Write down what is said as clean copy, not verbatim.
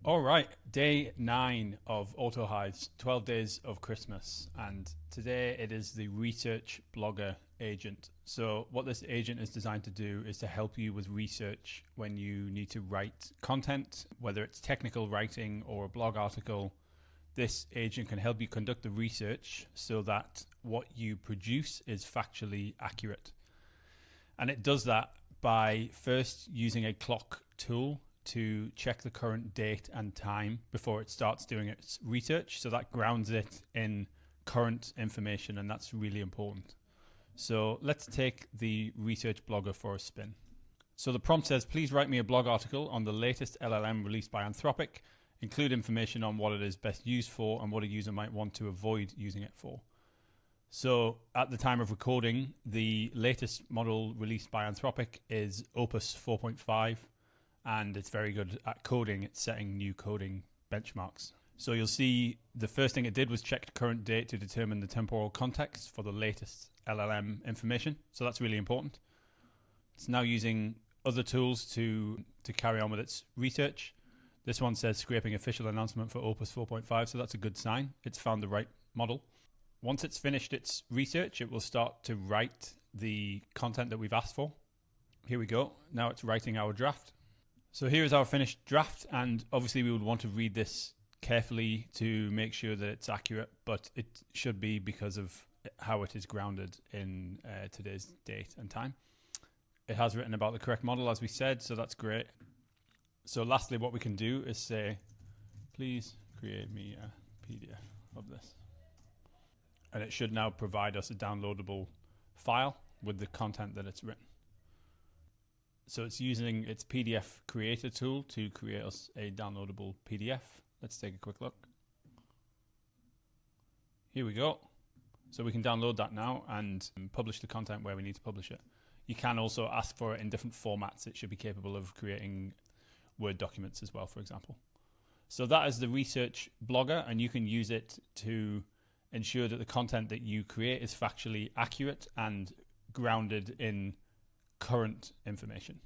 All right, day 9 of Autohive's 12 Days of Christmas, and today it is the Research Blogger agent. So what this agent is designed to do is to help you with research when you need to write content, whether it's technical writing or a blog article. This agent can help you conduct the research so that what you produce is factually accurate. And it does that by first using a clock tool to check the current date and time before it starts doing its research. So that grounds it in current information, and that's really important. So let's take the research blogger for a spin. So the prompt says, please write me a blog article on the latest LLM released by Anthropic. Include information on what it is best used for and what a user might want to avoid using it for. So at the time of recording, the latest model released by Anthropic is Opus 4.5. And it's very good at coding. It's setting new coding benchmarks. So you'll see the first thing it did was check the current date to determine the temporal context for the latest LLM information. So that's really important. It's now using other tools to carry on with its research. This one says scraping official announcement for Opus 4.5. So that's a good sign. It's found the right model. Once it's finished its research, it will start to write the content that we've asked for. Here we go. Now it's writing our draft. So here is our finished draft, and obviously we would want to read this carefully to make sure that it's accurate, but it should be because of how it is grounded in today's date and time. It has written about the correct model, as we said, so that's great. So lastly, what we can do is say, please create me a PDF of this. And it should now provide us a downloadable file with the content that it's written. So it's using its PDF creator tool to create us a downloadable PDF. Let's take a quick look. Here we go. So we can download that now and publish the content where we need to publish it. You can also ask for it in different formats. It should be capable of creating Word documents as well, for example. So that is the Research Blogger, and you can use it to ensure that the content that you create is factually accurate and grounded in current information.